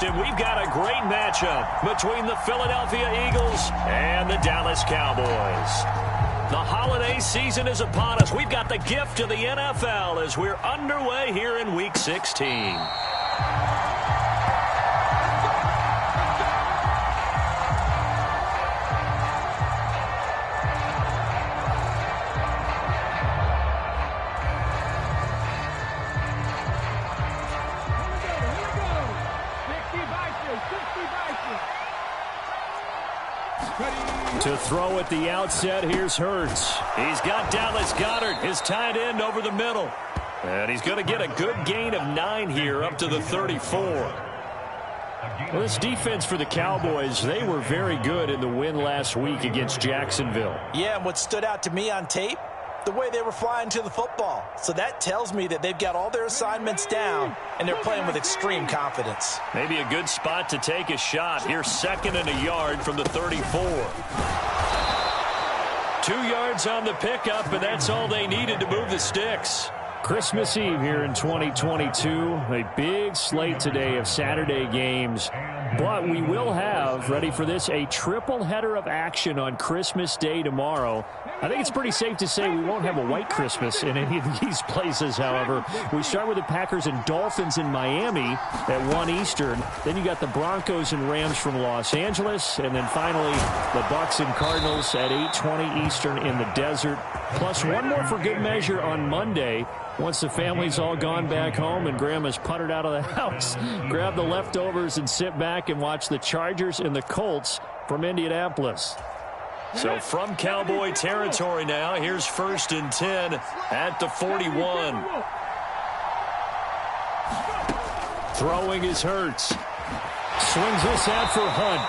and we've got a great matchup between the Philadelphia Eagles and the Dallas Cowboys. The holiday season is upon us. We've got the gift of the NFL as we're underway here in Week 16. To throw at the outset, here's Hurts. He's got Dallas Goedert, his tight end, over the middle. And he's going to get a good gain of 9 here up to the 34. Well, this defense for the Cowboys, they were very good in the win last week against Jacksonville. Yeah, and what stood out to me on tape, the way they were flying to the football. So that tells me that they've got all their assignments down, and they're playing with extreme confidence. Maybe a good spot to take a shot. Here's 2nd and a yard from the 34. 2 yards on the pickup, and that's all they needed to move the sticks. Christmas Eve here in 2022. A big slate today of Saturday games. But we will have, ready for this, a triple header of action on Christmas Day tomorrow. I think it's pretty safe to say we won't have a white Christmas in any of these places, however. We start with the Packers and Dolphins in Miami at 1 Eastern. Then you got the Broncos and Rams from Los Angeles. And then finally, the Bucs and Cardinals at 8:20 Eastern in the desert. Plus one more for good measure on Monday. Once the family's all gone back home and Grandma's puttered out of the house, grab the leftovers and sit back and watch the Chargers and the Colts from Indianapolis. So from Cowboy territory now, here's 1st and 10 at the 41. Throwing is Hurts. Swings this out for Hunt.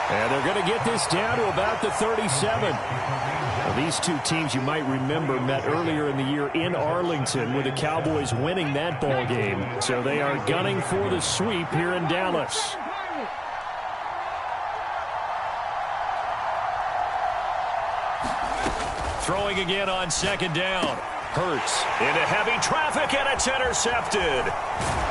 And they're going to get this down to about the 37. Well, these two teams, you might remember, met earlier in the year in Arlington with the Cowboys winning that ball game. So they are gunning for the sweep here in Dallas. Throwing again on 2nd down. Hurts into heavy traffic, and it's intercepted.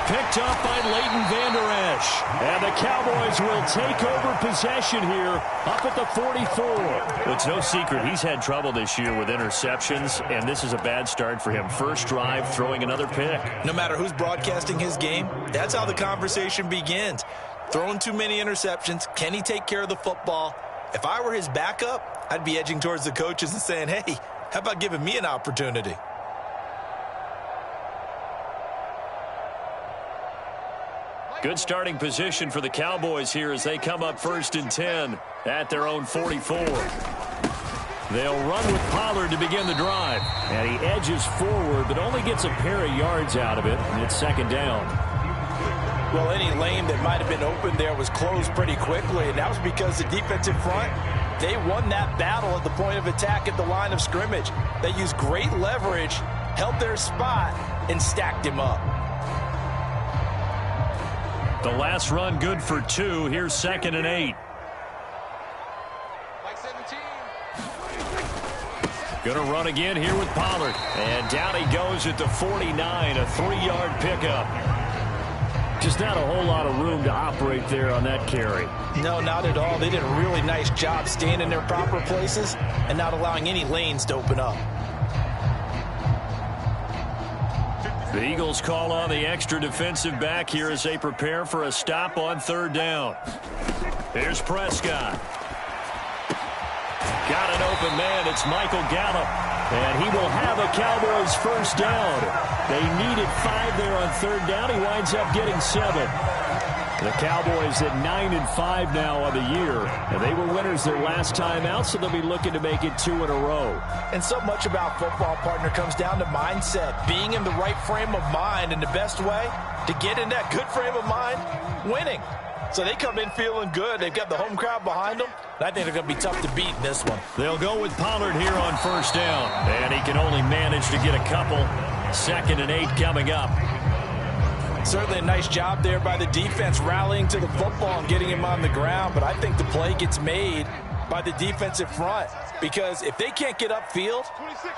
Picked up by Leighton Vander Esch. And the Cowboys will take over possession here up at the 44. Well, it's no secret he's had trouble this year with interceptions, and this is a bad start for him. First drive, throwing another pick. No matter who's broadcasting his game, that's how the conversation begins. Throwing too many interceptions. Can he take care of the football? If I were his backup, I'd be edging towards the coaches and saying, hey, how about giving me an opportunity? Good starting position for the Cowboys here as they come up 1st and 10 at their own 44. They'll run with Pollard to begin the drive. And he edges forward, but only gets a pair of yards out of it, and it's 2nd down. Well, any lane that might have been open there was closed pretty quickly, and that was because the defensive front, they won that battle at the point of attack at the line of scrimmage. They used great leverage, held their spot, and stacked him up. The last run good for 2. Here's 2nd and 8. Going to run again here with Pollard. And down he goes at the 49, a 3-yard pickup. Just not a whole lot of room to operate there on that carry. No, not at all. They did a really nice job staying in their proper places and not allowing any lanes to open up. The Eagles call on the extra defensive back here as they prepare for a stop on 3rd down. Here's Prescott. Got an open man. It's Michael Gallup. And he will have a Cowboys 1st down. They needed 5 there on 3rd down. He winds up getting 7. The Cowboys at 9-5 now on the year. And they were winners their last time out, so they'll be looking to make it 2 in a row. And so much about football, partner, comes down to mindset. Being in the right frame of mind, and the best way to get in that good frame of mind, winning. So they come in feeling good. They've got the home crowd behind them. And I think they're going to be tough to beat in this one. They'll go with Pollard here on 1st down. And he can only manage to get a couple. 2nd and 8 coming up. Certainly a nice job there by the defense rallying to the football and getting him on the ground. But I think the play gets made by the defensive front. Because if they can't get upfield,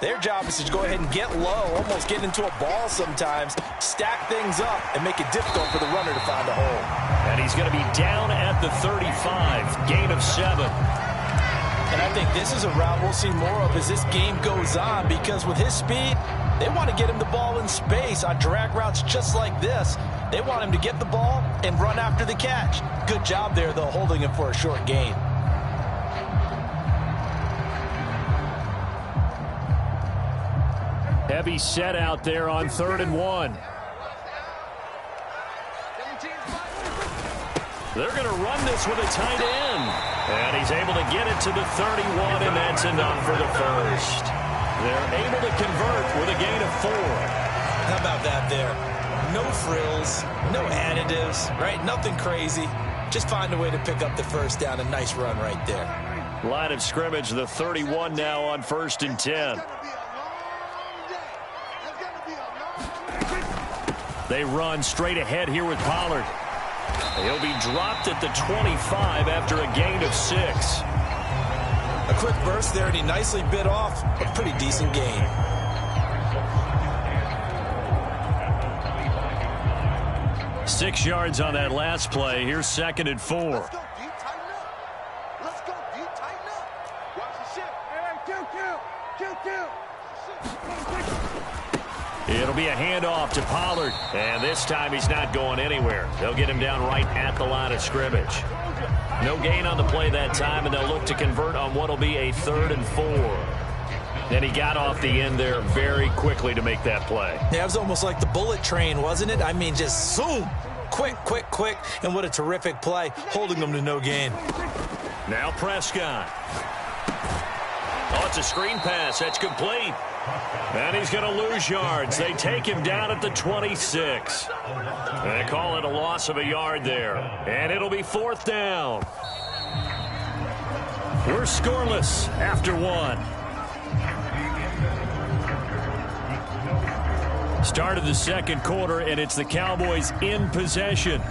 their job is to go ahead and get low, almost get into a ball sometimes, stack things up, and make it difficult for the runner to find a hole. And he he's going to be down at the 35. Gain of 7. And I think this is a route we'll see more of as this game goes on, because with his speed, they want to get him the ball in space on drag routes just like this. They want him to get the ball and run after the catch. Good job there, though, holding him for a short gain. Heavy set out there on 3rd and 1. They're going to run this with a tight end. And he's able to get it to the 31, and that's enough for the first. They're able to convert with a gain of 4. How about that there? No frills, no additives, right? Nothing crazy. Just find a way to pick up the first down. A nice run right there. Line of scrimmage, the 31 now on 1st and 10. They run straight ahead here with Pollard. He'll be dropped at the 25 after a gain of 6. A quick burst there, and he nicely bit off a pretty decent gain. Six yards on that last play. Here's 2nd and 4. Let's go deep, tighten up. Let's go deep, tighten up. Watch the ship. It'll be a handoff to Pollard. And this time he's not going anywhere. They'll get him down right at the line of scrimmage. No gain on the play that time, and they'll look to convert on what will be a 3rd and 4. And he got off the end there very quickly to make that play. Yeah, it was almost like the bullet train, wasn't it? I mean, just zoom. Quick, quick, quick. And what a terrific play, holding them to no gain. Now Prescott. Oh, it's a screen pass. That's complete. And he's going to lose yards. They take him down at the 26. They call it a loss of a yard there. And it'll be 4th down. We're scoreless after 1. Start of the 2nd quarter, and it's the Cowboys in possession.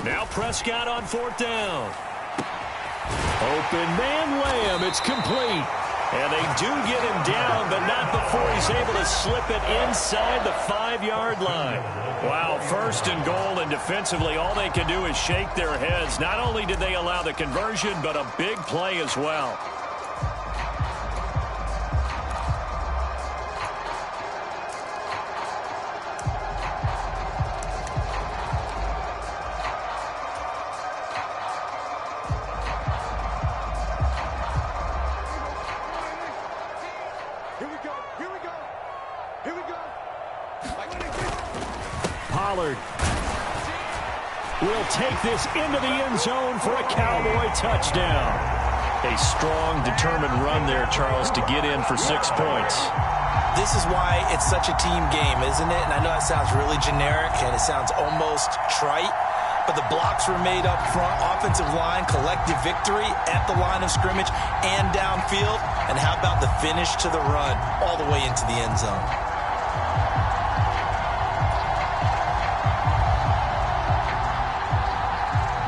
Now Prescott on 4th down. Open man Lamb. It's complete. And they do get him down, but not before he's able to slip it inside the 5-yard line. Wow, 1st and goal, and defensively all they can do is shake their heads. Not only did they allow the conversion, but a big play as well. Pollard will take this into the end zone for a Cowboy touchdown. A strong, determined run there, Charles, to get in for 6 points. This is why it's such a team game, isn't it? And I know that sounds really generic and it sounds almost trite, but the blocks were made up front, offensive line, collective victory at the line of scrimmage and downfield. And how about the finish to the run all the way into the end zone?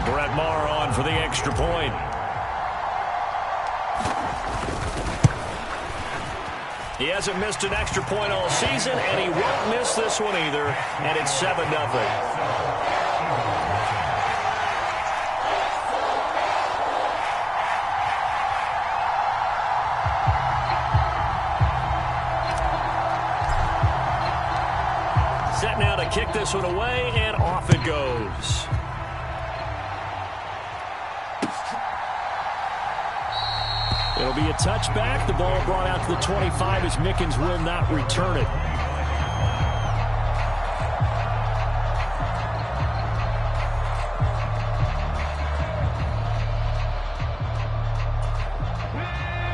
Brett Maher on for the extra point. He hasn't missed an extra point all season, and he won't miss this one either. And it's 7-0. Set now to kick this one away, and off it goes. It'll be a touchback. The ball brought out to the 25 as Mickens will not return it.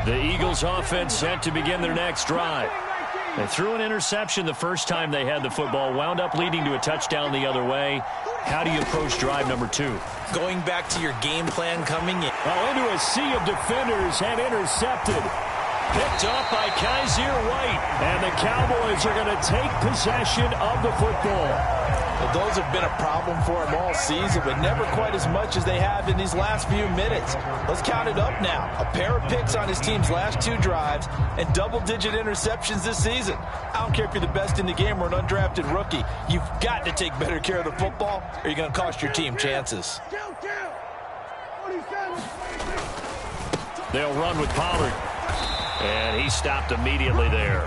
The Eagles offense set to begin their next drive. They threw an interception the first time they had the football, wound up leading to a touchdown the other way. How do you approach drive number 2? Going back to your game plan coming in. Oh, into a sea of defenders and intercepted. Picked up by Kaiser White. And the Cowboys are going to take possession of the football. Well, those have been a problem for him all season, but never quite as much as they have in these last few minutes. Let's count it up now. A pair of picks on his team's last 2 drives and double-digit interceptions this season. I don't care if you're the best in the game or an undrafted rookie. You've got to take better care of the football or you're going to cost your team chances. They'll run with Pollard. And he stopped immediately there.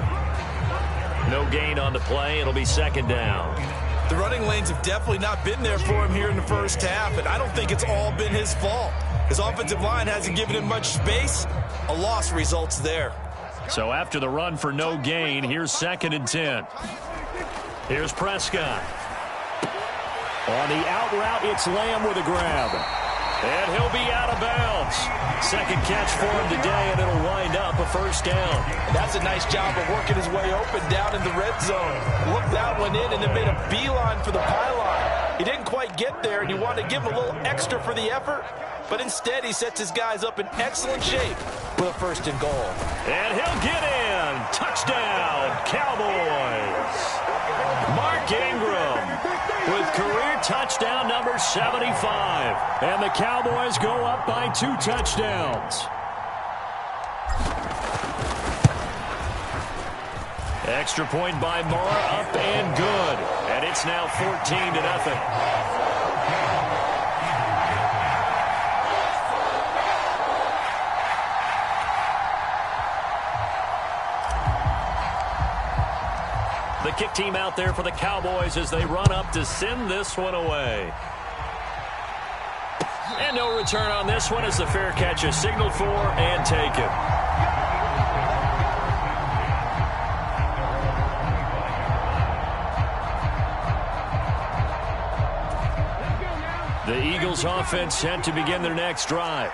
No gain on the play. It'll be 2nd down. The running lanes have definitely not been there for him here in the first half, and I don't think it's all been his fault. His offensive line hasn't given him much space. A loss results there. So after the run for no gain, here's 2nd and 10. Here's Prescott. On the out route, it's Lamb with a grab. And he'll be out of bounds. 2nd catch for him today, and it'll wind up a 1st down. And that's a nice job of working his way open down in the red zone. Looked that one in and then made a beeline for the pylon. He didn't quite get there, and you wanted to give him a little extra for the effort. But instead, he sets his guys up in excellent shape with a 1st and goal. And he'll get in. Touchdown, Cowboys. Mark Ingram with career touchdown number 75. And the Cowboys go up by 2 touchdowns. Extra point by Marr, up and good. And it's now 14-0. The kick team out there for the Cowboys as they run up to send this one away. And no return on this one as the fair catch is signaled for and taken. The Eagles offense set to begin their next drive.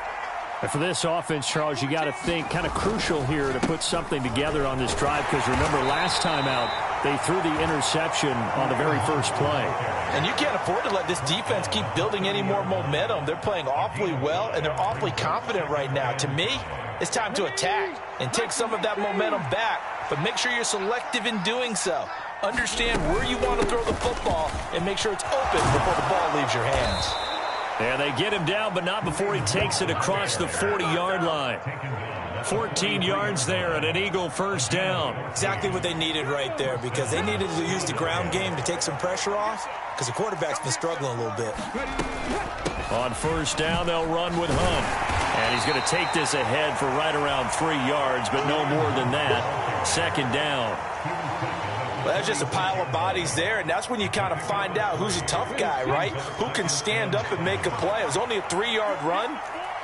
And for this offense, Charles, you got to think kind of crucial here to put something together on this drive, because remember last time out they threw the interception on the very first play. And you can't afford to let this defense keep building any more momentum. They're playing awfully well, and they're awfully confident right now. To me, it's time to attack and take some of that momentum back, but make sure you're selective in doing so. Understand where you want to throw the football and make sure it's open before the ball leaves your hands. And they get him down, but not before he takes it across the 40-yard line. 14 yards there and an Eagle 1st down. Exactly what they needed right there, because they needed to use the ground game to take some pressure off, because the quarterback's been struggling a little bit. On 1st down, they'll run with Hunt. And he's going to take this ahead for right around 3 yards, but no more than that. 2nd down. Well, that's just a pile of bodies there, and that's when you kind of find out who's a tough guy, right? Who can stand up and make a play. It was only a 3-yard run,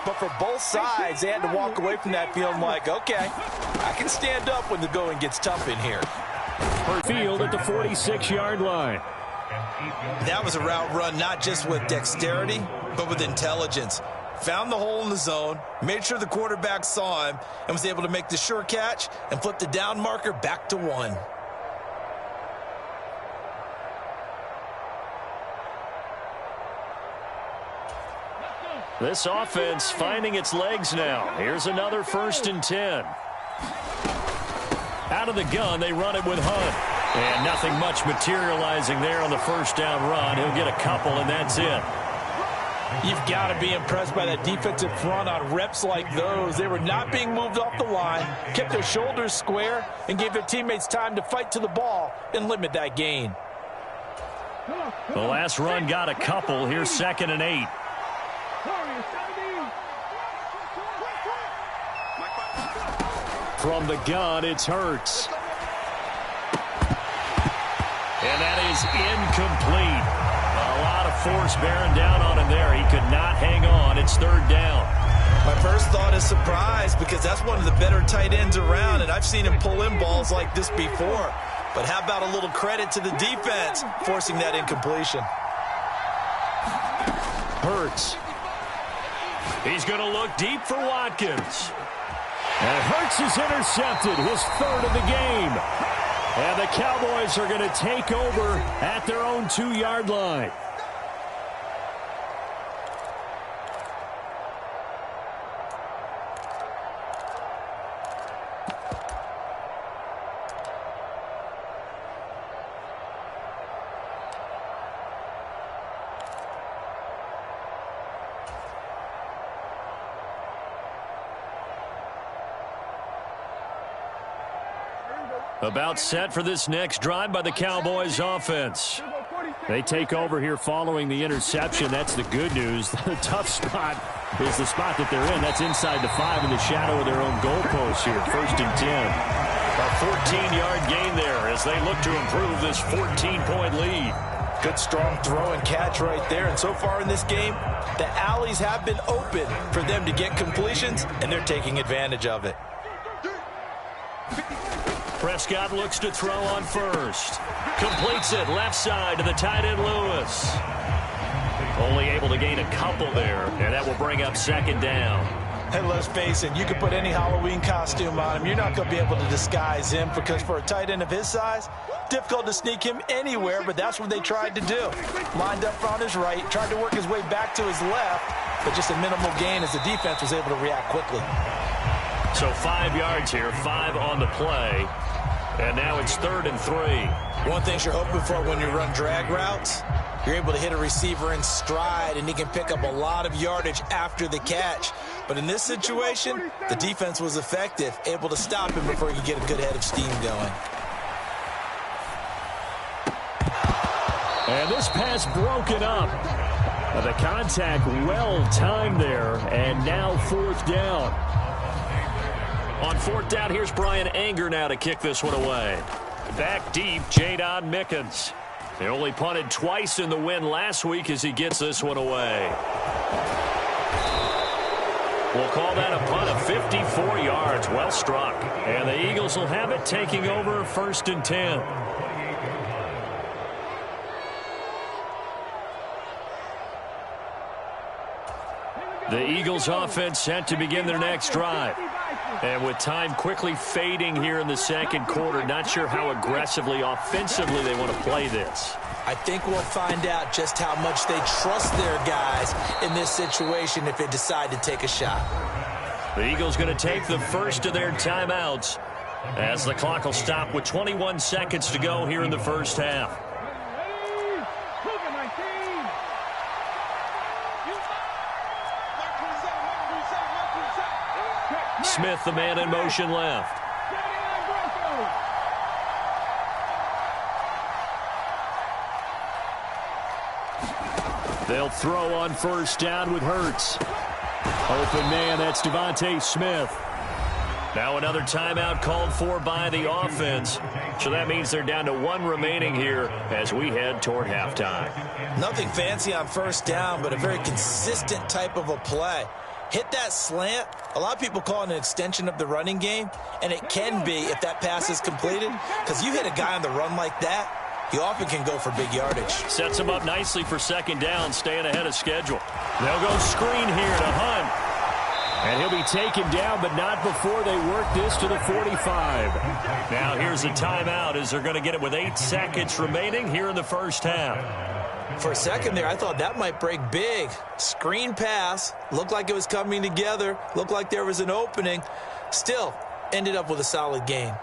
but for both sides, they had to walk away from that feeling like, okay, I can stand up when the going gets tough in here. Field at the 46-yard line. That was a route run not just with dexterity, but with intelligence. Found the hole in the zone, made sure the quarterback saw him, and was able to make the sure catch and flip the down marker back to 1. This offense finding its legs now. Here's another 1st and 10. Out of the gun, they run it with Hunt. And nothing much materializing there on the 1st down run. He'll get a couple, and that's it. You've got to be impressed by that defensive front on reps like those. They were not being moved off the line, kept their shoulders square, and gave their teammates time to fight to the ball and limit that gain. The last run got a couple. Here's 2nd and 8. From the gun, it's Hurts. And that is incomplete. A lot of force bearing down on him there. He could not hang on. It's 3rd down. My first thought is surprise, because that's one of the better tight ends around, and I've seen him pull in balls like this before. But how about a little credit to the defense forcing that incompletion? Hurts. He's going to look deep for Watkins. And Hurts is intercepted, his 3rd of the game. And the Cowboys are going to take over at their own 2-yard line. About set for this next drive by the Cowboys offense. They take over here following the interception. That's the good news. The tough spot is the spot that they're in. That's inside the 5 in the shadow of their own goalpost here. 1st and 10. A 14-yard gain there as they look to improve this 14-point lead. Good strong throw and catch right there. And so far in this game, the alleys have been open for them to get completions, and they're taking advantage of it. Prescott looks to throw on first. Completes it left side to the tight end Lewis. Only able to gain a couple there, and that will bring up 2nd down. And let's face it, you can put any Halloween costume on him. You're not going to be able to disguise him because for a tight end of his size, difficult to sneak him anywhere, but that's what they tried to do. Lined up on his right, tried to work his way back to his left, but just a minimal gain as the defense was able to react quickly. So 5 yards here, 5 on the play. And now it's 3rd and 3. One thing you're hoping for when you run drag routes, you're able to hit a receiver in stride, and he can pick up a lot of yardage after the catch. But in this situation, the defense was effective, able to stop him before he could get a good head of steam going. And this pass broken up. The contact well timed there, and now 4th down. On 4th down, here's Brian Anger now to kick this one away. Back deep, Jadon Mickens. They only punted twice in the win last week as he gets this one away. We'll call that a punt of 54 yards. Well struck. And the Eagles will have it, taking over 1st and 10. The Eagles offense set to begin their next drive. And with time quickly fading here in the 2nd quarter, not sure how aggressively, offensively they want to play this. I think we'll find out just how much they trust their guys in this situation if they decide to take a shot. The Eagles going to take the first of their timeouts as the clock will stop with 21 seconds to go here in the first half. Smith, the man in motion left. They'll throw on 1st down with Hurts. Open man, that's Devontae Smith. Now another timeout called for by the offense. So that means they're down to 1 remaining here as we head toward halftime. Nothing fancy on 1st down, but a very consistent type of a play. Hit that slant. A lot of people call it an extension of the running game, and it can be if that pass is completed, because you hit a guy on the run like that, he often can go for big yardage. Sets him up nicely for 2nd down, staying ahead of schedule. They'll go screen here to Hunt. And he'll be taken down, but not before they work this to the 45. Now here's a timeout as they're going to get it with 8 seconds remaining here in the first half. For a second there, I thought that might break big. Screen pass. Looked like it was coming together. Looked like there was an opening. Still, ended up with a solid gain.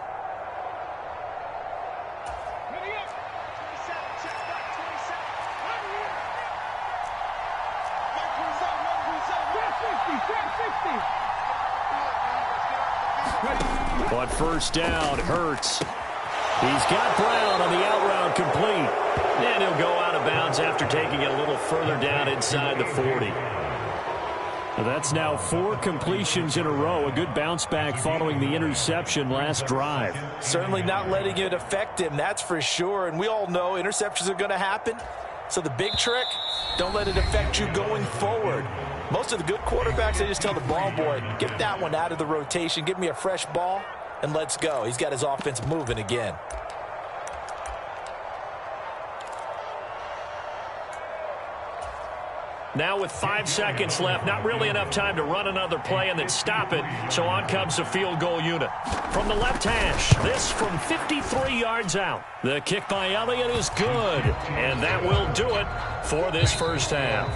On 1st down, Hurts. He's got Brown on the out route complete. And he'll go out of bounds after taking it a little further down inside the 40. That's now 4 completions in a row. A good bounce back following the interception last drive. Certainly not letting it affect him, that's for sure. And we all know interceptions are going to happen. So the big trick, don't let it affect you going forward. Most of the good quarterbacks, they just tell the ball boy, get that one out of the rotation, give me a fresh ball, and let's go. He's got his offense moving again. Now with 5 seconds left, not really enough time to run another play and then stop it. So on comes the field goal unit. From the left hash, this from 53 yards out. The kick by Elliott is good. And that will do it for this first half.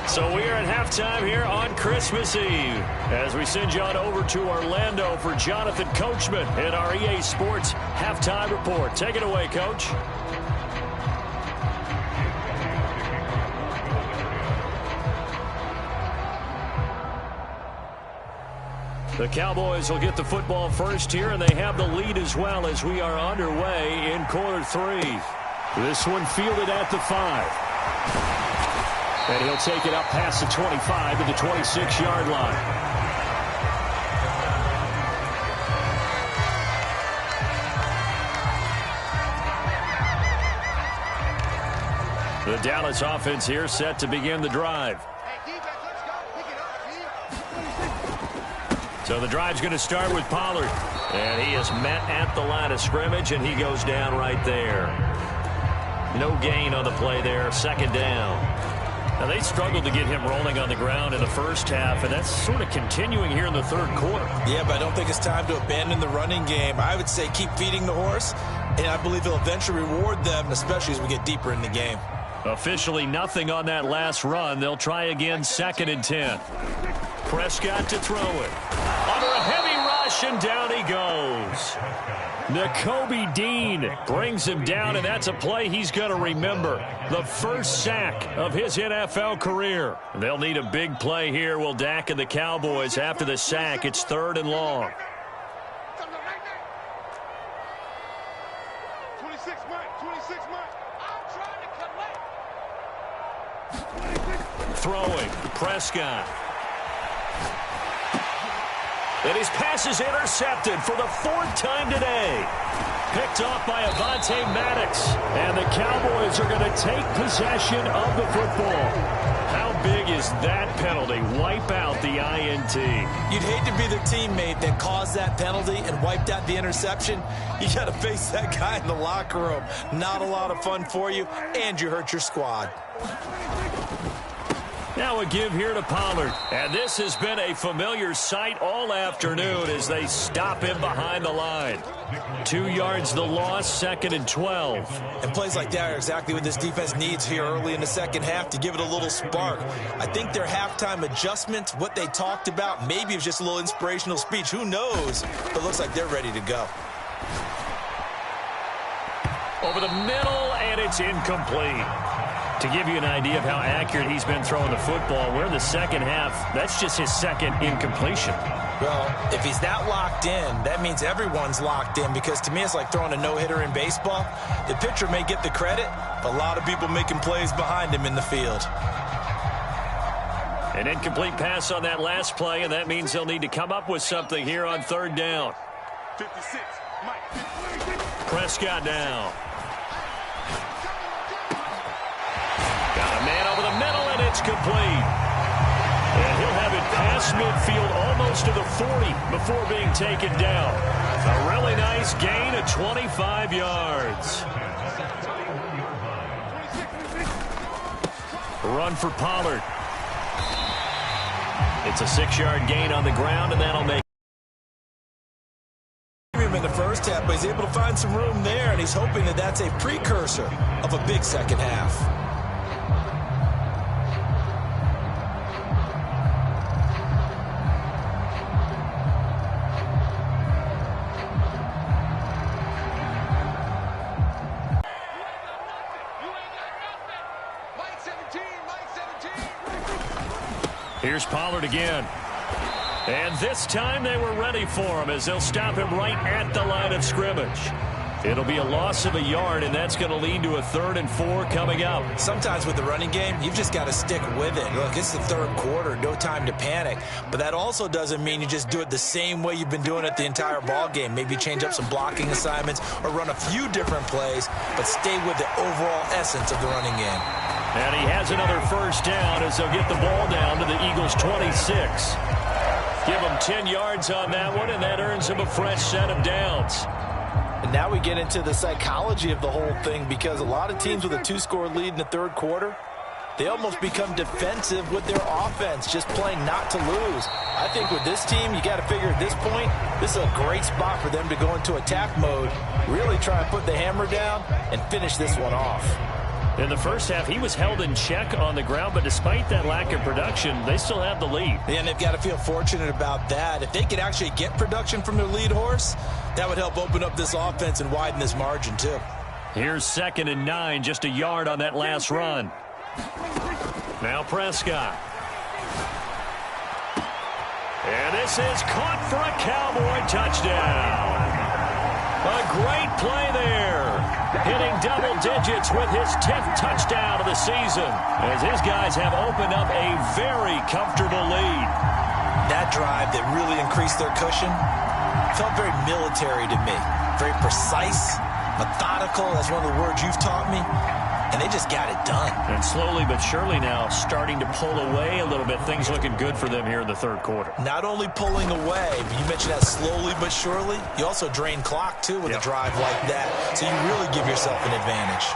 So we are at halftime here on Christmas Eve as we send you on over to Orlando for Jonathan Coachman in our EA Sports Halftime Report. Take it away, Coach. The Cowboys will get the football first here, and they have the lead as well as we are underway in quarter 3. This one fielded at the 5. And he'll take it up past the 25 to the 26-yard line. The Dallas offense here set to begin the drive. So the drive's going to start with Pollard. And he is met at the line of scrimmage, and he goes down right there. No gain on the play there, second down. Now, they struggled to get him rolling on the ground in the first half, and that's sort of continuing here in the third quarter. Yeah, but I don't think it's time to abandon the running game. I would say keep feeding the horse, and I believe he'll eventually reward them, especially as we get deeper in the game. Officially nothing on that last run. They'll try again, 2nd and 10. Prescott to throw it. Under a heavy rush, and down he goes. Nakobe Dean brings him down, and that's a play he's going to remember. The first sack of his NFL career. They'll need a big play here, will Dak and the Cowboys. After the sack, it's 3rd and long. 26 Mike. I'm trying to collect. Throwing, Prescott. And his pass is intercepted for the 4th time today. Picked off by Avonte Maddox. And the Cowboys are going to take possession of the football. How big is that penalty? Wipe out the INT. You'd hate to be the teammate that caused that penalty and wiped out the interception. You got to face that guy in the locker room. Not a lot of fun for you, and you hurt your squad. Now a give here to Pollard. And this has been a familiar sight all afternoon as they stop him behind the line. 2 yards the loss, 2nd and 12. And plays like that are exactly what this defense needs here early in the second half to give it a little spark. I think their halftime adjustments, what they talked about, maybe it was just a little inspirational speech. Who knows? But it looks like they're ready to go. Over the middle, and it's incomplete. To give you an idea of how accurate he's been throwing the football, we're in the second half. That's just his 2nd incompletion. Well, if he's that locked in, that means everyone's locked in, because to me it's like throwing a no-hitter in baseball. The pitcher may get the credit, but a lot of people making plays behind him in the field. An incomplete pass on that last play, and that means they'll need to come up with something here on 3rd down. 56 Mike. Prescott now. Got a man over the middle, and it's complete. And he'll have it past midfield almost to the 40 before being taken down. A really nice gain of 25 yards. Run for Pollard. It's a 6-yard gain on the ground, and that'll make him in the first half, but he's able to find some room there, and he's hoping that that's a precursor of a big second half. Here's Pollard again. And this time they were ready for him as they'll stop him right at the line of scrimmage. It'll be a loss of a yard, and that's going to lead to a 3rd and 4 coming up. Sometimes with the running game, you've just got to stick with it. Look, it's the 3rd quarter, no time to panic. But that also doesn't mean you just do it the same way you've been doing it the entire ball game. Maybe change up some blocking assignments or run a few different plays, but stay with the overall essence of the running game. And he has another first down as they'll get the ball down to the Eagles' 26. Give him 10 yards on that one, and that earns him a fresh set of downs. And now we get into the psychology of the whole thing, because a lot of teams with a 2-score lead in the 3rd quarter, they almost become defensive with their offense, just playing not to lose. I think with this team, you got to figure at this point, this is a great spot for them to go into attack mode, really try and put the hammer down and finish this one off. In the first half, he was held in check on the ground, but despite that lack of production, they still have the lead. And they've got to feel fortunate about that. If they could actually get production from their lead horse, that would help open up this offense and widen this margin too. Here's 2nd and 9, just a yard on that last run. Now Prescott. And this is caught for a Cowboy touchdown. A great play there. Hitting double digits with his 10th touchdown of the season, as his guys have opened up a very comfortable lead. That drive that really increased their cushion felt very military to me. Very precise, methodical. That's one of the words you've taught me. And they just got it done. And slowly but surely now starting to pull away a little bit. Things looking good for them here in the third quarter. Not only pulling away, but you mentioned that slowly but surely. You also drain clock, too, with a drive like that. So you really give yourself an advantage.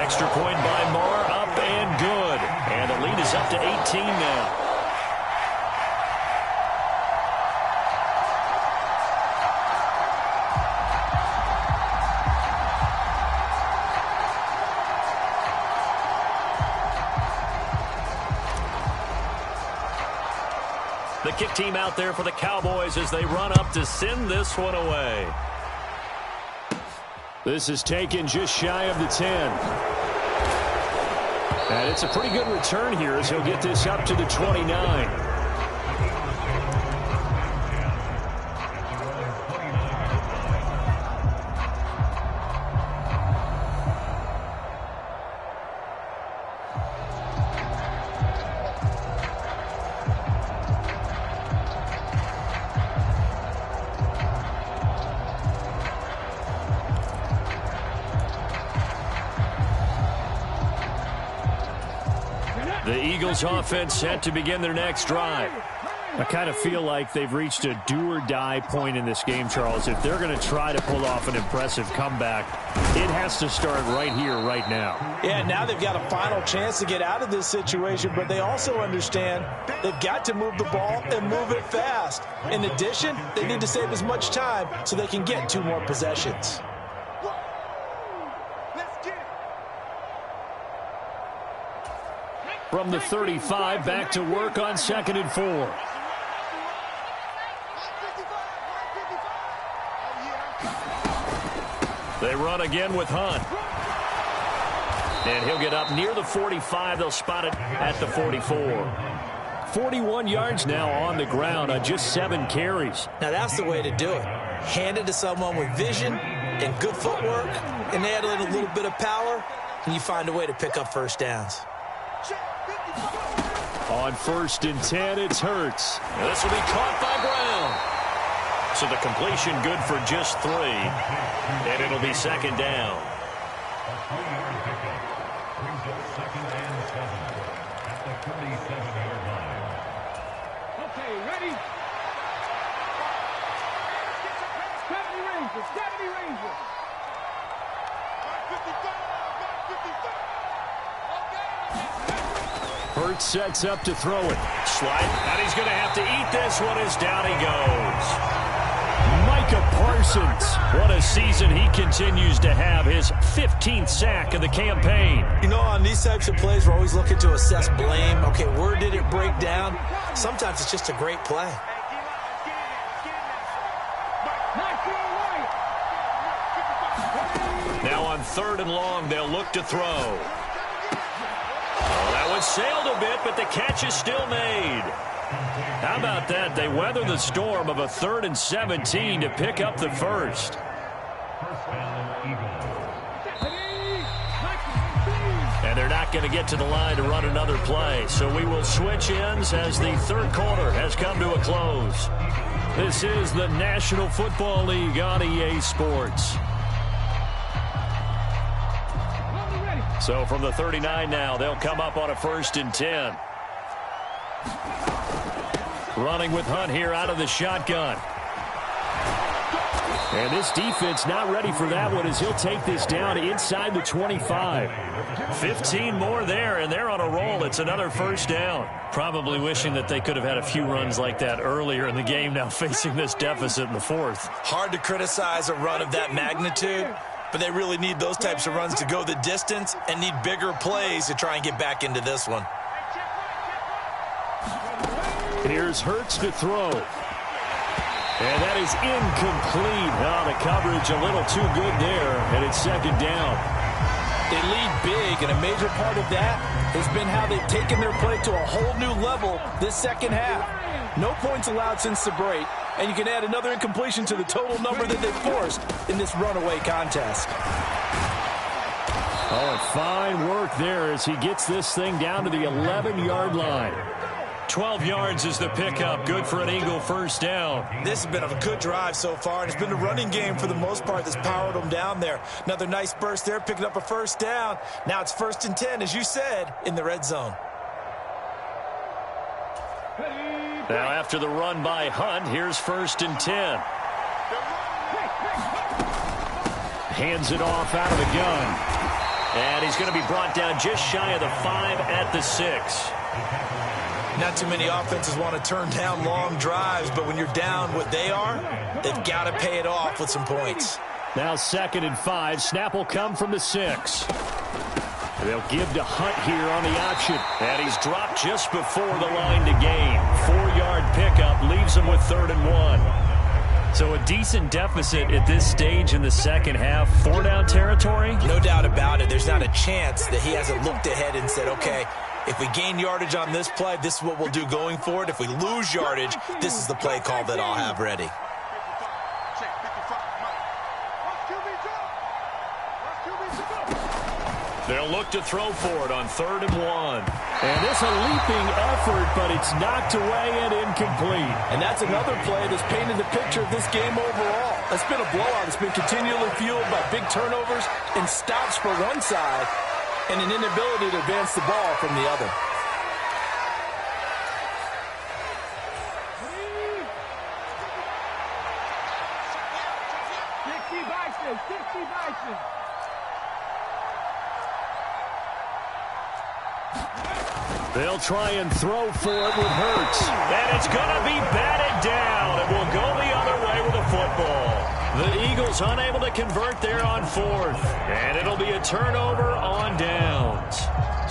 Extra point by Marr, up and good. And the lead is up to 18 now. The kick team out there for the Cowboys as they run up to send this one away. This is taken just shy of the 10. And it's a pretty good return here as he'll get this up to the 29. The Eagles offense set to begin their next drive. I kind of feel like they've reached a do-or-die point in this game, Charles. If they're going to try to pull off an impressive comeback, it has to start right here, right now. Yeah, now they've got a final chance to get out of this situation, but they also understand they've got to move the ball and move it fast. In addition, they need to save as much time so they can get 2 more possessions. From the 35, back to work on 2nd and 4. They run again with Hunt. And he'll get up near the 45. They'll spot it at the 44. 41 yards now on the ground on just 7 carries. Now that's the way to do it. Hand it to someone with vision and good footwork, and add in a little bit of power, and you find a way to pick up first downs. On 1st and 10, it's Hurts. This will be caught by Brown. So the completion good for just 3. And it'll be 2nd down. Okay, ready? 70 Rangers, 70 Rangers. 55. Hurts sets up to throw it. Slide, and he's going to have to eat this one as down he goes. Micah Parsons, what a season he continues to have. His 15th sack of the campaign. You know, on these types of plays, we're always looking to assess blame. Okay, where did it break down? Sometimes it's just a great play. Now on 3rd and long, they'll look to throw. Oh, that one sailed a bit, but the catch is still made. How about that? They weather the storm of a 3rd and 17 to pick up the first. And they're not going to get to the line to run another play. So we will switch ends as the third quarter has come to a close. This is the National Football League on EA Sports. So from the 39 now, they'll come up on a 1st and 10. Running with Hunt here out of the shotgun. And this defense not ready for that one as he'll take this down inside the 25. 15 more there, and they're on a roll. It's another 1st down. Probably wishing that they could have had a few runs like that earlier in the game, now facing this deficit in the 4th. Hard to criticize a run of that magnitude, but they really need those types of runs to go the distance and need bigger plays to try and get back into this one. Here's Hurts to throw. And that is incomplete. Oh, the coverage a little too good there, and it's 2nd down. They lead big, and a major part of that has been how they've taken their play to a whole new level this second half. No points allowed since the break, and you can add another incompletion to the total number that they've forced in this runaway contest. Oh, and fine work there as he gets this thing down to the 11-yard line. 12 yards is the pickup. Good for an Eagle first down. This has been a good drive so far, and it's been the running game for the most part that's powered them down there. Another nice burst there, picking up a first down. Now it's 1st and 10, as you said, in the red zone. Now after the run by Hunt, here's 1st and 10. Hands it off out of the gun. And he's going to be brought down just shy of the 5 at the 6. Not too many offenses want to turn down long drives, but when you're down what they are, they've got to pay it off with some points. Now 2nd and 5. Snap will come from the 6. They'll give to Hunt here on the option. And he's dropped just before the line to gain. 4-yard pickup leaves him with 3rd and 1. So a decent deficit at this stage in the second half. 4-down territory? No doubt about it. There's not a chance that he hasn't looked ahead and said, okay, if we gain yardage on this play, this is what we'll do going forward. If we lose yardage, this is the play call that I'll have ready. They'll look to throw for it on 3rd and 1. And it's a leaping effort, but it's knocked away and incomplete. And that's another play that's painted the picture of this game overall. It's been a blowout. It's been continually fueled by big turnovers and stops for one side and an inability to advance the ball from the other. They'll try and throw for it with Hurts. And it's going to be batted down. It will go the other way with the football. The Eagles unable to convert there on 4th. And it'll be a turnover on downs.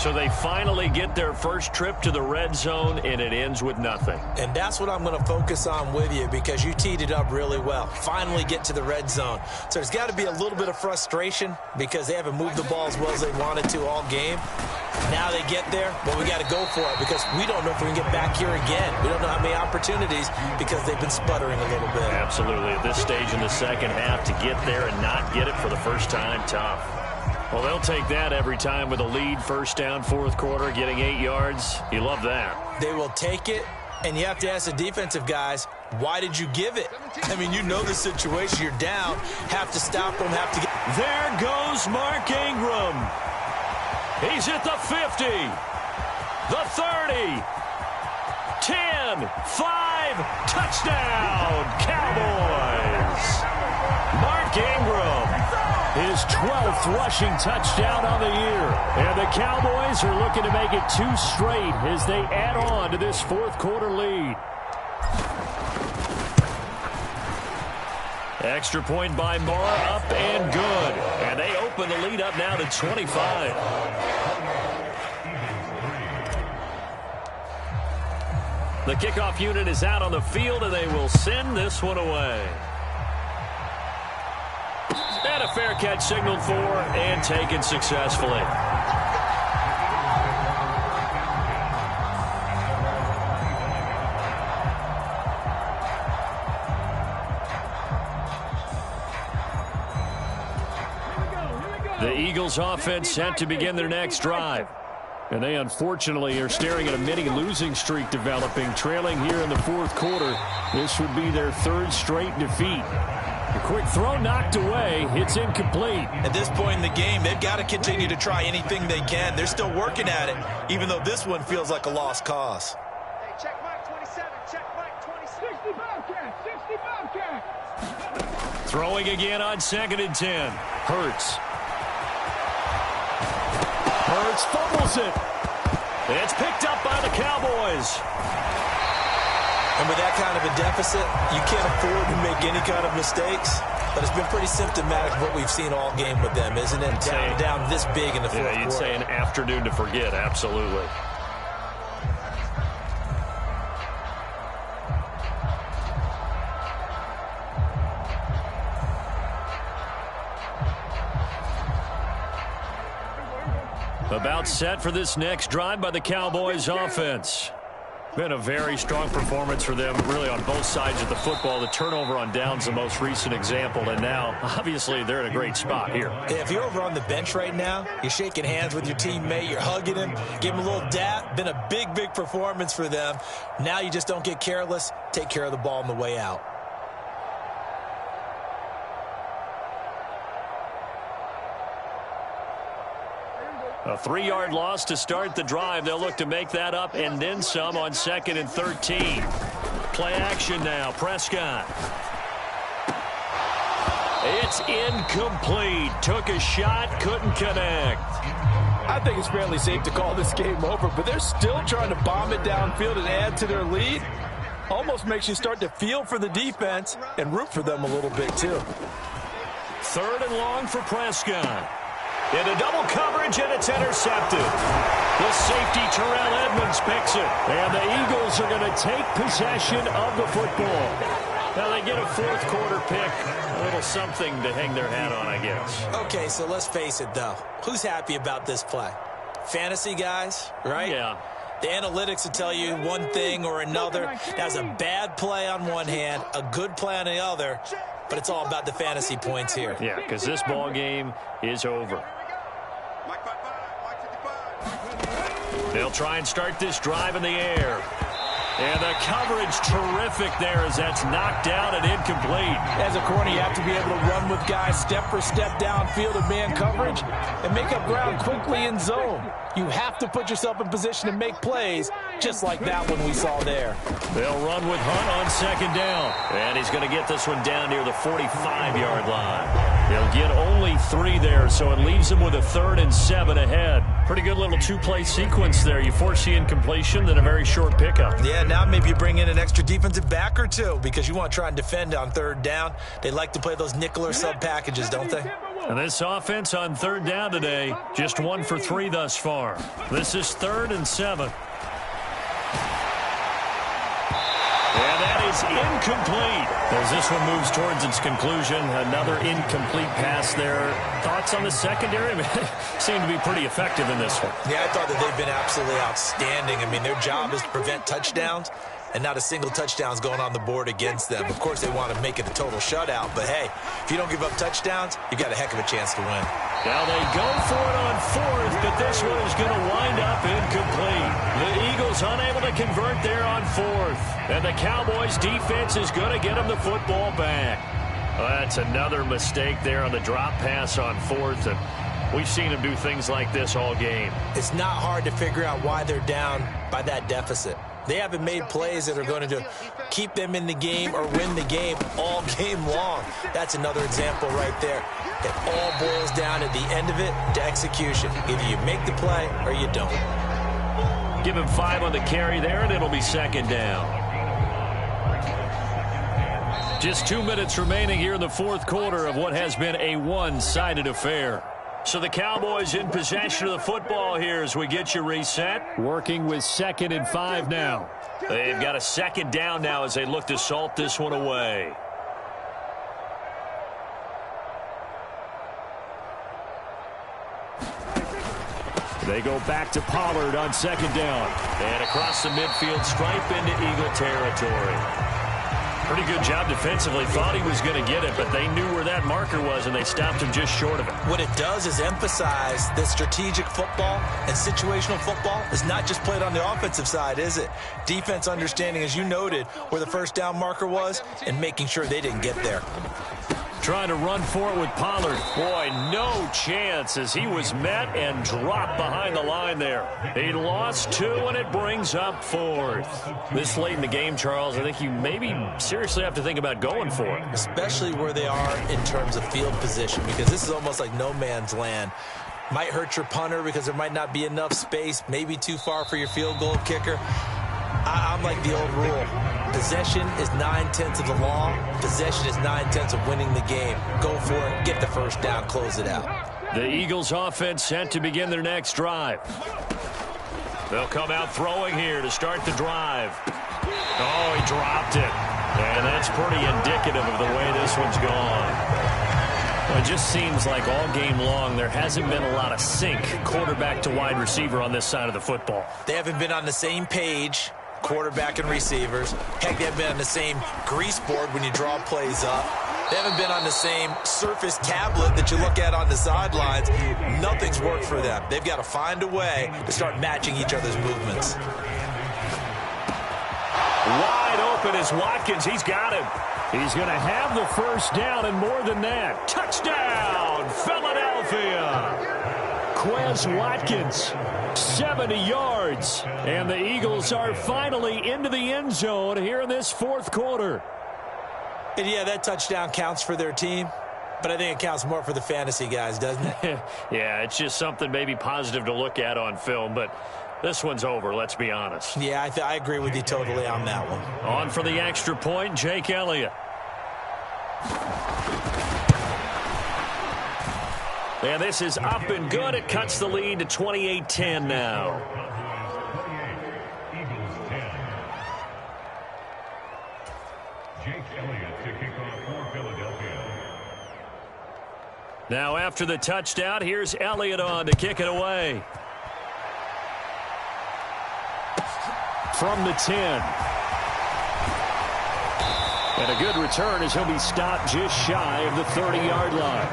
So they finally get their first trip to the red zone, and it ends with nothing. And that's what I'm going to focus on with you because you teed it up really well. Finally get to the red zone. So there's got to be a little bit of frustration because they haven't moved the ball as well as they wanted to all game. Now they get there, but we got to go for it because we don't know if we can get back here again. We don't know how many opportunities because they've been sputtering a little bit. Absolutely. At this stage in the second half, to get there and not get it for the first time, tough. Well, they'll take that every time with a lead, 1st down, 4th quarter, getting 8 yards. You love that. They will take it, and you have to ask the defensive guys, why did you give it? I mean, you know the situation. You're down, have to stop them, have to get... There goes Mark Ingram. He's at the 50, the 30, 10, 5, touchdown, Cowboys. Mark Ingram, his 12th rushing touchdown on the year. And the Cowboys are looking to make it 2 straight as they add on to this 4th quarter lead. Extra point by Moore, up and good. And they open the lead up now to 25. The kickoff unit is out on the field, and they will send this one away. And a fair catch signaled for and taken successfully. The Eagles offense set to begin their next drive. And they unfortunately are staring at a mini losing streak developing, trailing here in the 4th quarter. This would be their 3rd straight defeat. A quick throw knocked away. It's incomplete. At this point in the game, they've got to continue to try anything they can. They're still working at it, even though this one feels like a lost cause. Hey, check Mike 27, check Mike 26. 60 Bobcat. Throwing again on 2nd and 10. Hurts fumbles it. It's picked up by the Cowboys. And with that kind of a deficit, you can't afford to make any kind of mistakes. But it's been pretty symptomatic of what we've seen all game with them, isn't it? Down this big in the 4th quarter. You'd say an afternoon to forget, absolutely. About set for this next drive by the Cowboys offense. Been a very strong performance for them, really, on both sides of the football. The turnover on downs, the most recent example, and now, obviously, they're in a great spot here. Yeah, if you're over on the bench right now, you're shaking hands with your teammate, you're hugging him, give him a little dap. Been a big, big performance for them. Now you just don't get careless. Take care of the ball on the way out. A 3-yard loss to start the drive. They'll look to make that up and then some on 2nd and 13. Play action now. Prescott. It's incomplete. Took a shot, couldn't connect. I think it's fairly safe to call this game over, but they're still trying to bomb it downfield and add to their lead. Almost makes you start to feel for the defense and root for them a little bit, too. 3rd and long for Prescott. Into double coverage, and it's intercepted. The safety, Terrell Edmonds, picks it. And the Eagles are going to take possession of the football. Now they get a 4th quarter pick. A little something to hang their hat on, I guess. Okay, so let's face it, though. Who's happy about this play? Fantasy guys, right? Yeah. The analytics will tell you one thing or another. That's a bad play on one hand, a good play on the other, but it's all about the fantasy points here. Yeah, because this ball game is over. They'll try and start this drive in the air. And the coverage terrific there as that's knocked down and incomplete. As a corner, you have to be able to run with guys step for step downfield in man coverage and make up ground quickly in zone. You have to put yourself in position to make plays just like that one we saw there. They'll run with Hunt on 2nd down. And he's going to get this one down near the 45-yard line. They'll get only 3 there, so it leaves them with a 3rd and 7 ahead. Pretty good little 2-play sequence there. You force the incompletion, then a very short pickup. Yeah, now maybe you bring in an extra defensive back or two because you want to try and defend on 3rd down. They like to play those nickel or sub packages, don't they? And this offense on 3rd down today, just 1 for 3 thus far. This is 3rd and 7. And that is incomplete. As this one moves towards its conclusion, another incomplete pass there. Thoughts on the secondary? Seem to be pretty effective in this one. Yeah, I thought that they've been absolutely outstanding. I mean, their job is to prevent touchdowns, and not a single touchdown's going on the board against them. Of course, they want to make it a total shutout, but hey, if you don't give up touchdowns, you've got a heck of a chance to win. Now they go for it on 4th, but this one is going to wind up incomplete. The Eagles unable to convert there on 4th. And the Cowboys defense is going to get them the football back. Well, that's another mistake there on the drop pass on 4th. And we've seen them do things like this all game. It's not hard to figure out why they're down by that deficit. They haven't made plays that are going to keep them in the game or win the game all game long. That's another example right there. It all boils down at the end of it to execution. Either you make the play or you don't. Give him 5 on the carry there, and it'll be 2nd down. Just 2 minutes remaining here in the 4th quarter of what has been a one-sided affair. So the Cowboys in possession of the football here as we get you reset. Working with 2nd and 5 now. They've got a 2nd down now as they look to salt this one away. They go back to Pollard on 2nd down. And across the midfield stripe into Eagle territory. Pretty good job defensively. Thought he was going to get it, but they knew where that marker was, and they stopped him just short of it. What it does is emphasize that strategic football and situational football is not just played on the offensive side, is it? Defense understanding, as you noted, where the 1st down marker was and making sure they didn't get there. Trying to run for it with Pollard. Boy, no chance as he was met and dropped behind the line there. He lost 2, and it brings up 4th. This late in the game, Charles, I think you maybe seriously have to think about going for it. Especially where they are in terms of field position, because this is almost like no man's land. Might hurt your punter because there might not be enough space, maybe too far for your field goal kicker. I'm like the old rule. Possession is 9/10 of the law. Possession is 9/10 of winning the game. Go for it. Get the 1st down. Close it out. The Eagles offense set to begin their next drive. They'll come out throwing here to start the drive. Oh, he dropped it. And that's pretty indicative of the way this one's gone. Well, it just seems like all game long there hasn't been a lot of sync quarterback to wide receiver on this side of the football. They haven't been on the same page, quarterback and receivers. Heck, they haven't been on the same grease board when you draw plays up. They haven't been on the same Surface tablet that you look at on the sidelines. Nothing's worked for them. They've got to find a way to start matching each other's movements. Wide open is Watkins. He's got him. He's going to have the first down and more than that. Touchdown, Philadelphia. Quez Watkins, 70 yards. And the Eagles are finally into the end zone here in this fourth quarter. And yeah, that touchdown counts for their team, but I think it counts more for the fantasy guys, doesn't it? Yeah, it's just something maybe positive to look at on film, but this one's over, let's be honest. Yeah, I agree with you totally on that one. On for the extra point, Jake Elliott. And this is up and good. It cuts the lead to 28-10 now. Now after the touchdown, here's Elliott on to kick it away. From the 10. And a good return as he'll be stopped just shy of the 30-yard line.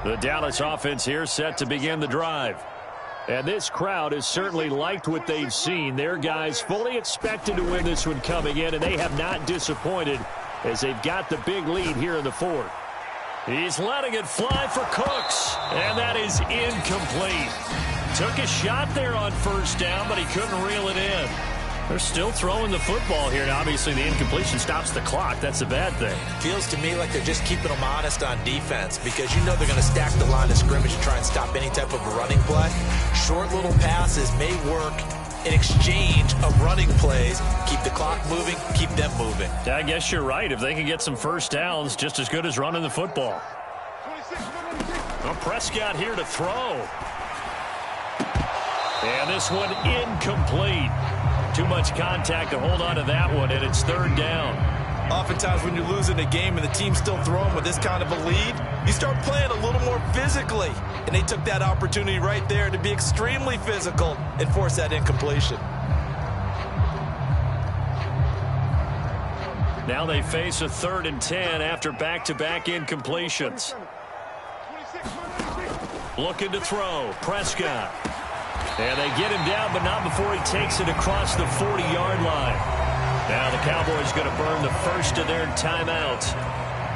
The Dallas offense here set to begin the drive. And this crowd has certainly liked what they've seen. Their guys fully expected to win this one coming in, and they have not disappointed as they've got the big lead here in the fourth. He's letting it fly for Cooks, and that is incomplete. Took a shot there on first down, but he couldn't reel it in. They're still throwing the football here, and obviously the incompletion stops the clock. That's a bad thing. Feels to me like they're just keeping them honest on defense because you know they're going to stack the line of scrimmage to try and stop any type of a running play. Short little passes may work in exchange of running plays. Keep the clock moving, keep them moving. I guess you're right. If they can get some first downs, just as good as running the football. Well, Prescott here to throw. And this one incomplete. Too much contact to hold on to that one, and it's third down. Oftentimes when you're losing a game and the team's still throwing with this kind of a lead, you start playing a little more physically. And they took that opportunity right there to be extremely physical and force that incompletion. Now they face a 3rd and 10 after back-to-back incompletions. Looking to throw. Prescott. And they get him down, but not before he takes it across the 40-yard line. Now the Cowboys going to burn the first of their timeouts.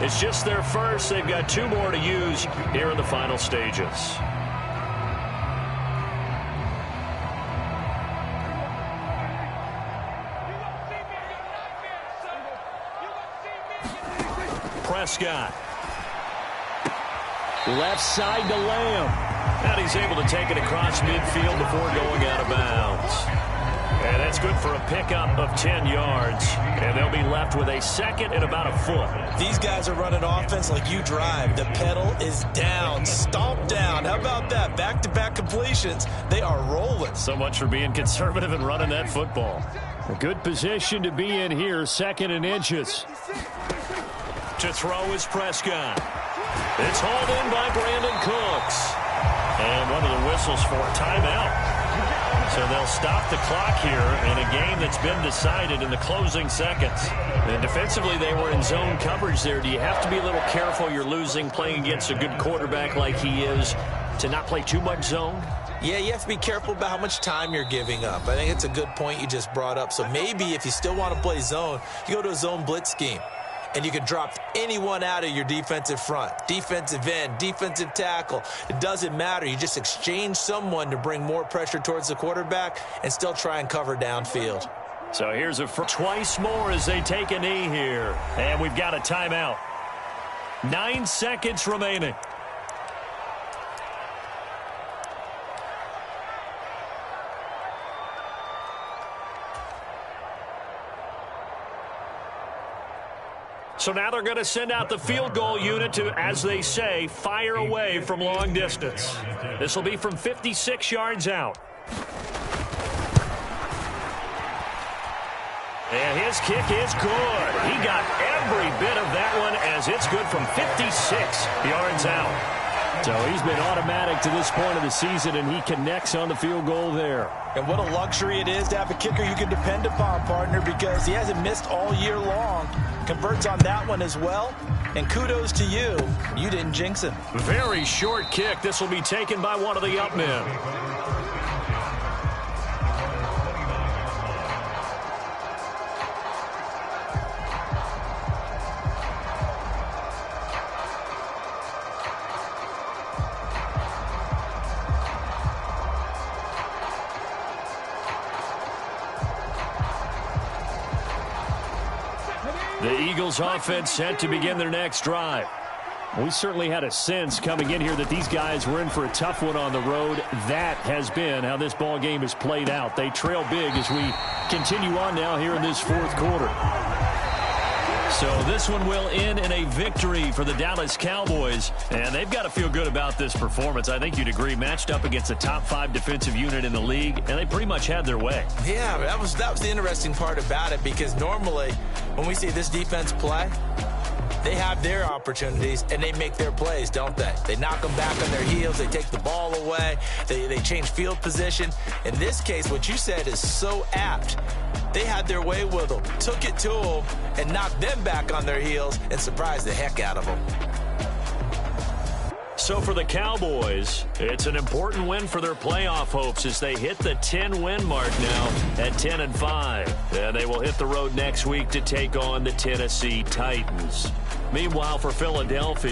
It's just their first. They've got 2 more to use here in the final stages. Prescott. Left side to Lamb. And he's able to take it across midfield before going out of bounds. And that's good for a pickup of 10 yards. And they'll be left with a second and about a foot. These guys are running offense like you drive. The pedal is down, stomped down. How about that? Back-to-back completions. They are rolling. So much for being conservative and running that football. A good position to be in here, 2nd and inches. To throw is Prescott. It's hauled in by Brandon Cooks. And one of the whistles for a timeout. So they'll stop the clock here in a game that's been decided in the closing seconds. And defensively, they were in zone coverage there. Do you have to be a little careful? You're losing, playing against a good quarterback like he is, to not play too much zone? Yeah, you have to be careful about how much time you're giving up. I think it's a good point you just brought up. So maybe if you still want to play zone, you go to a zone blitz scheme. And you can drop anyone out of your defensive front. Defensive end, defensive tackle. It doesn't matter. You just exchange someone to bring more pressure towards the quarterback and still try and cover downfield. So here's a twice more as they take a knee here. And we've got a timeout. 9 seconds remaining. So now they're going to send out the field goal unit to, as they say, fire away from long distance. This will be from 56 yards out. And his kick is good. He got every bit of that one as it's good from 56 yards out. So he's been automatic to this point of the season, and he connects on the field goal there. And what a luxury it is to have a kicker you can depend upon, partner, because he hasn't missed all year long. Converts on that one as well. And kudos to you. You didn't jinx him. Very short kick. This will be taken by one of the up men. The Eagles offense set to begin their next drive. We certainly had a sense coming in here that these guys were in for a tough one on the road. That has been how this ball game has played out. They trail big as we continue on now here in this fourth quarter. So this one will end in a victory for the Dallas Cowboys, and they've got to feel good about this performance. I think you'd agree, matched up against a top 5 defensive unit in the league, and they pretty much had their way. Yeah, that was the interesting part about it, because normally when we see this defense play, they have their opportunities, and they make their plays, don't they? They knock them back on their heels. They take the ball away. They change field position. In this case, what you said is so apt. They had their way with them, took it to them, and knocked them back on their heels and surprised the heck out of them. So for the Cowboys, it's an important win for their playoff hopes as they hit the 10-win mark now at 10-5. And they will hit the road next week to take on the Tennessee Titans. Meanwhile, for Philadelphia,